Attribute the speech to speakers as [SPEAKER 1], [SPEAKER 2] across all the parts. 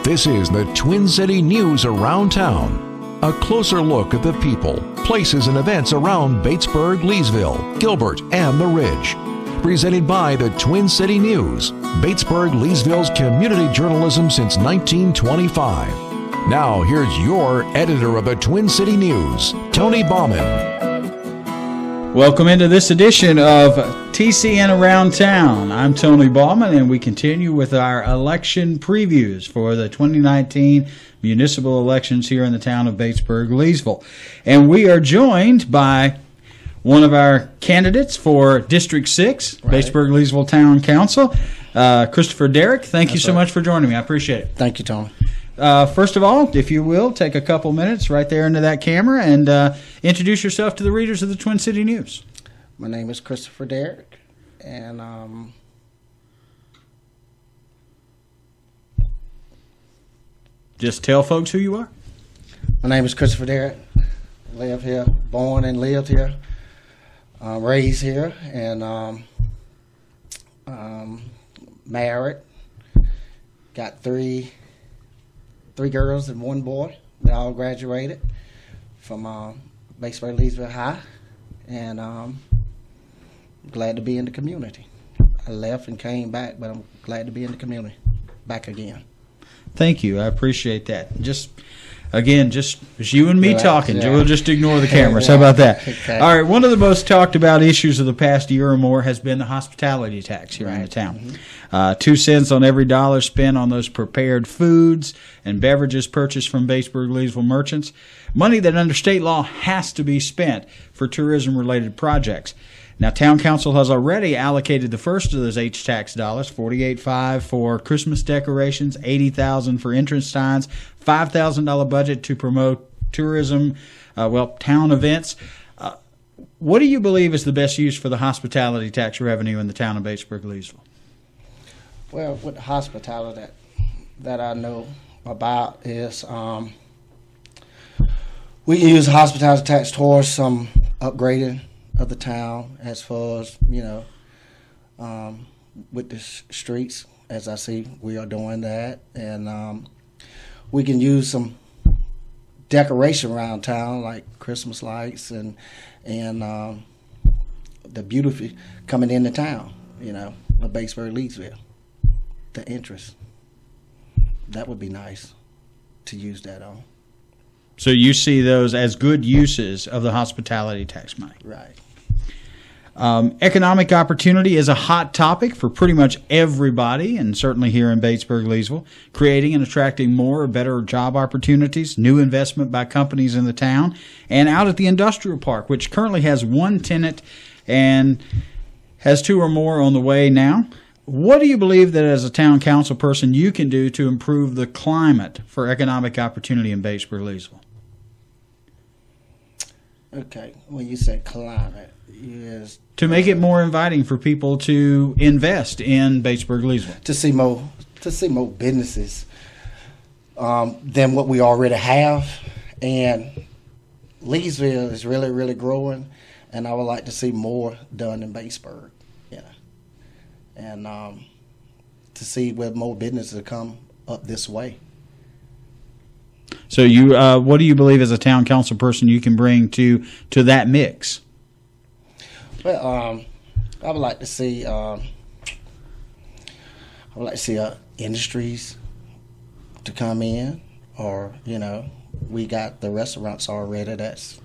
[SPEAKER 1] This is the Twin City News Around Town. A closer look at the people, places, and events around Batesburg-Leesville, Gilbert, and the Ridge. Presented by the Twin City News, Batesburg-Leesville's community journalism since 1925. Now, here's your editor of the Twin City News, Tony Bauman.
[SPEAKER 2] Welcome into this edition of TCN Around Town. I'm Tony Bauman, and we continue with our election previews for the 2019 municipal elections here in the town of Batesburg-Leesville. And we are joined by one of our candidates for District 6, right. Batesburg-Leesville Town Council, Christopher Derrick. Thank you so much for joining me. I appreciate it.
[SPEAKER 3] Thank you, Tony.
[SPEAKER 2] First of all, if you will, take a couple minutes right there into that camera and introduce yourself to the readers of the Twin City News.
[SPEAKER 3] My name is Christopher Derrick, and
[SPEAKER 2] just tell folks who you are.
[SPEAKER 3] My name is Christopher Derrick. Live here, born and lived here, raised here, and married. Got three girls and one boy. They all graduated from Batesburg-Leesville High, and glad to be in the community. I left and came back, but I'm glad to be in the community, back again.
[SPEAKER 2] Thank you. I appreciate that. Just you and me
[SPEAKER 3] Relax,
[SPEAKER 2] talking.
[SPEAKER 3] yeah.
[SPEAKER 2] We'll just ignore the cameras. How about that?
[SPEAKER 3] Okay.
[SPEAKER 2] All right. One of the most talked about issues of the past year or more has been the hospitality tax here in the town. 2 cents on every dollar spent on those prepared foods and beverages purchased from Batesburg-Leesville merchants. Money that under state law has to be spent for tourism-related projects. Now, Town Council has already allocated the first of those H-tax dollars, $48,500 for Christmas decorations, $80,000 for entrance signs, $5,000 budget to promote tourism, town events. What do you believe is the best use for the hospitality tax revenue in the town of Batesburg-Leesville?
[SPEAKER 3] Well, with the hospitality that I know about is we can use hospitality tax towards some upgrading of the town as far as, with the streets. As I see, we are doing that. And we can use some decoration around town, like Christmas lights and the beauty coming into town, of Batesburg-Leesville. The interest. That would be nice to use that on.
[SPEAKER 2] So you see those as good uses of the hospitality tax money.
[SPEAKER 3] Right.
[SPEAKER 2] Economic opportunity is a hot topic for pretty much everybody, and certainly here in Batesburg-Leesville. Creating and attracting more or better job opportunities, new investment by companies in the town, and out at the industrial park, which currently has one tenant and has 2 or more on the way now. What do you believe that as a town council person you can do to improve the climate for economic opportunity in Batesburg-Leesville?
[SPEAKER 3] Okay, when you say climate, yes.
[SPEAKER 2] To make it more inviting for people to invest in Batesburg-Leesville.
[SPEAKER 3] To see more businesses than what we already have, and Leesville is really, really growing, and I would like to see more done in Batesburg. And to see where more businesses come up this way.
[SPEAKER 2] So you, what do you believe as a town council person you can bring to that mix?
[SPEAKER 3] Well, I would like to see industries to come in, or we got the restaurants already that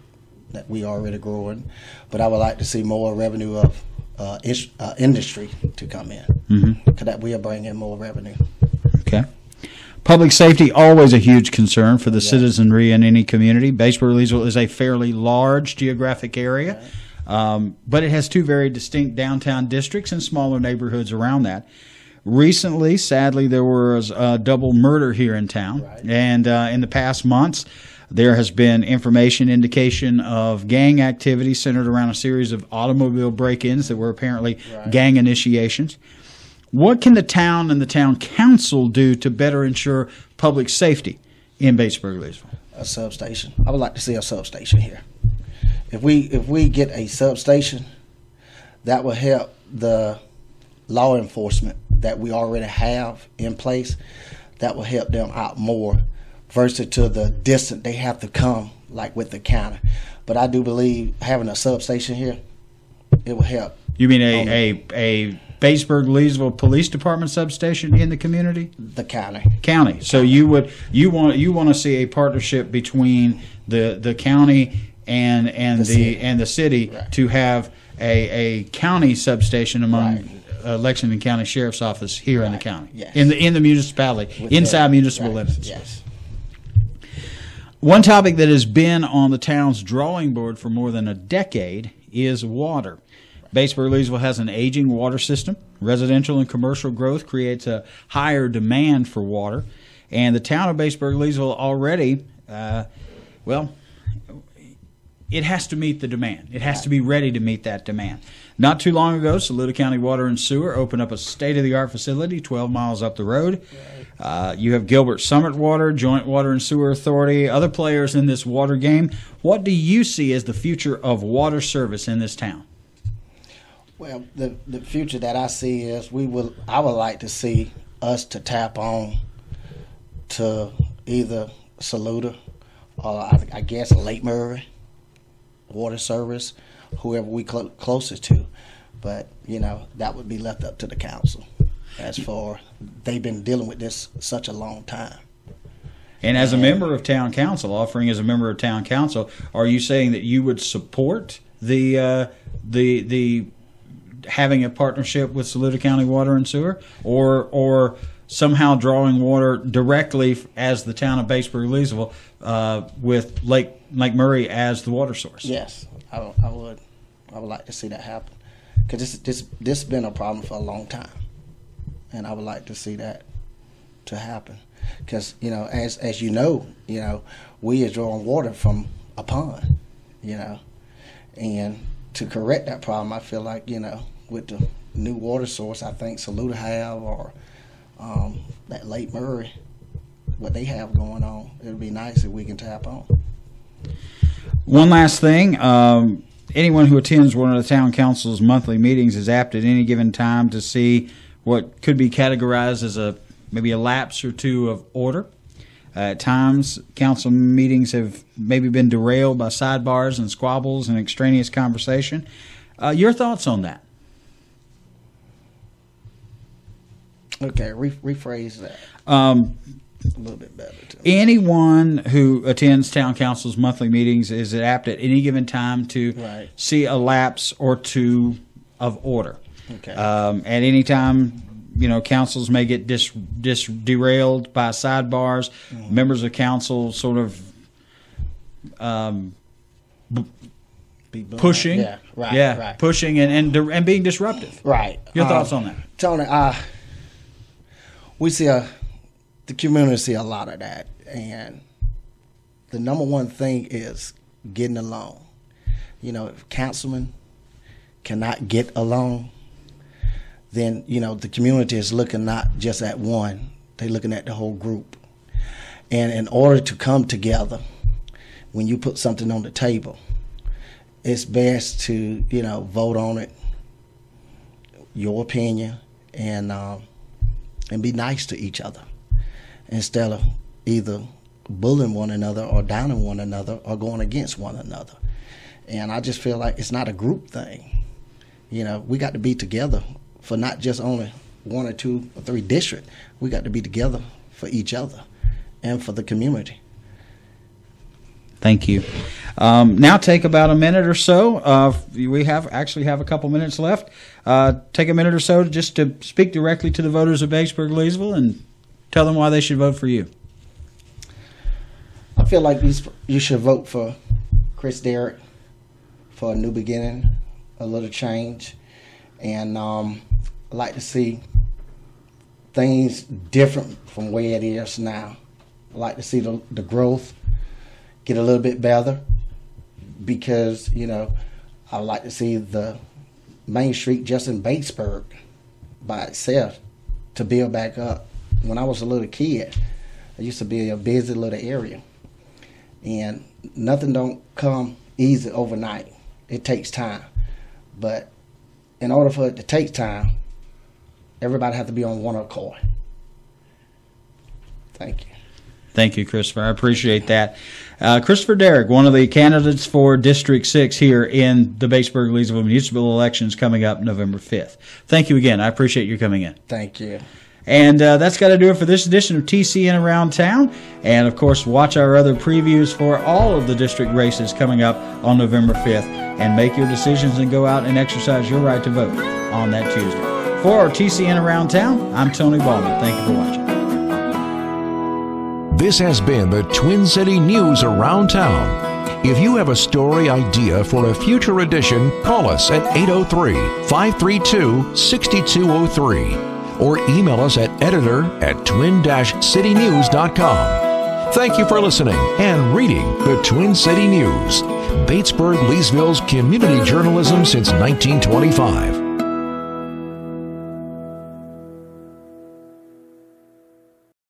[SPEAKER 3] we already growing, but I would like to see more revenue of industry to come in, because that will bring in more revenue.
[SPEAKER 2] Okay. Public safety, always a huge concern for the citizenry in any community. Batesburg-Leesville is a fairly large geographic area, but it has 2 very distinct downtown districts and smaller neighborhoods around that. Recently, sadly, there was a double murder here in town, and in the past months, there has been indication of gang activity centered around a series of automobile break-ins that were apparently gang initiations. What can the town and the town council do to better ensure public safety in Batesburg-Leesville?
[SPEAKER 3] A substation. I would like to see a substation here. If we get a substation, that will help the law enforcement that we already have in place that will help them out more versus to the distance they have to come, like with the county. But I do believe having a substation here, it will help.
[SPEAKER 2] You mean a Batesburg-Leesville Police Department substation in the community?
[SPEAKER 3] The county.
[SPEAKER 2] County. So you want to see a partnership between the county and the city
[SPEAKER 3] right.
[SPEAKER 2] to have a county substation among
[SPEAKER 3] right.
[SPEAKER 2] Lexington County Sheriff's Office here in the county,
[SPEAKER 3] yes.
[SPEAKER 2] in the municipality, inside municipal
[SPEAKER 3] right.
[SPEAKER 2] limits.
[SPEAKER 3] Yes.
[SPEAKER 2] One topic that has been on the town's drawing board for more than a decade is water. Batesburg-Leesville has an aging water system. Residential and commercial growth creates a higher demand for water, and the town of Batesburg-Leesville already, it has to meet the demand. It has to be ready to meet that demand. Not too long ago, Saluda County Water and Sewer opened up a state-of-the-art facility 12 miles up the road. You have Gilbert Summit Water, Joint Water and Sewer Authority, other players in this water game. What do you see as the future of water service in this town?
[SPEAKER 3] Well, the future that I see is I would like to see us to tap on to either Saluda or I guess Lake Murray water service, whoever we closest to. But, that would be left up to the council as far they've been dealing with this such a long time.
[SPEAKER 2] And as a member of town council, offering as a member of town council, are you saying that you would support the having a partnership with Saluda County Water and Sewer, or somehow drawing water directly as the town of Batesburg-Leesville with Lake Murray as the water source?
[SPEAKER 3] Yes, I would like to see that happen, because this has been a problem for a long time, and I would like to see that to happen, because as you know, we are drawing water from a pond, and to correct that problem, I feel like with the new water source I think Saluda have, or that Lake Murray, what they have going on, it would be nice if we can tap on.
[SPEAKER 2] One last thing, anyone who attends one of the town council's monthly meetings is apt at any given time to see what could be categorized as maybe a lapse or two of order. At times, council meetings have maybe been derailed by sidebars and squabbles and extraneous conversation. Your thoughts on that?
[SPEAKER 3] Okay, rephrase that a little bit better.
[SPEAKER 2] Anyone who attends town council's monthly meetings is apt at any given time to
[SPEAKER 3] right.
[SPEAKER 2] see a lapse or two of order.
[SPEAKER 3] Okay.
[SPEAKER 2] At any time, councils may get derailed by sidebars. Mm-hmm. Members of council sort of pushing,
[SPEAKER 3] right.
[SPEAKER 2] pushing and being disruptive.
[SPEAKER 3] Right.
[SPEAKER 2] Your thoughts on that,
[SPEAKER 3] Tony? We see the community see a lot of that, and the number one thing is getting along. If councilmen cannot get along, then the community is looking not just at one; they're looking at the whole group. And in order to come together, when you put something on the table, it's best to vote on it, your opinion, and be nice to each other, instead of either bullying one another or downing one another or going against one another. And I just feel like it's not a group thing. We got to be together for not just only 1 or 2 or 3 districts. We got to be together for each other and for the community.
[SPEAKER 2] Thank you. Now take about a minute or so. We actually have a couple minutes left. Take a minute or so just to speak directly to the voters of Batesburg-Leesville and tell them why they should vote for you.
[SPEAKER 3] I feel like you should vote for Chris Derrick for a new beginning, a little change, and I'd like to see things different from where it is now. I'd like to see the growth get a little bit better, because I'd like to see the Main Street just in Batesburg by itself to build back up. When I was a little kid, it used to be a busy little area, and nothing don't come easy overnight. It takes time, but in order for it to take time, everybody has to be on one accord. Thank you.
[SPEAKER 2] Thank you, Christopher. I appreciate that. Christopher Derrick, one of the candidates for District 6 here in the Batesburg-Leesville Municipal Elections coming up November 5th. Thank you again. I appreciate you coming in.
[SPEAKER 3] Thank you.
[SPEAKER 2] And that's got to do it for this edition of TCN Around Town. And, of course, watch our other previews for all of the district races coming up on November 5th. And make your decisions and go out and exercise your right to vote on that Tuesday. For TCN Around Town, I'm Tony Ballman. Thank you for watching.
[SPEAKER 1] This has been the Twin City News Around Town. If you have a story idea for a future edition, call us at 803-532-6203 or email us at editor@twin-citynews.com. Thank you for listening and reading the Twin City News, Batesburg-Leesville's community journalism since 1925.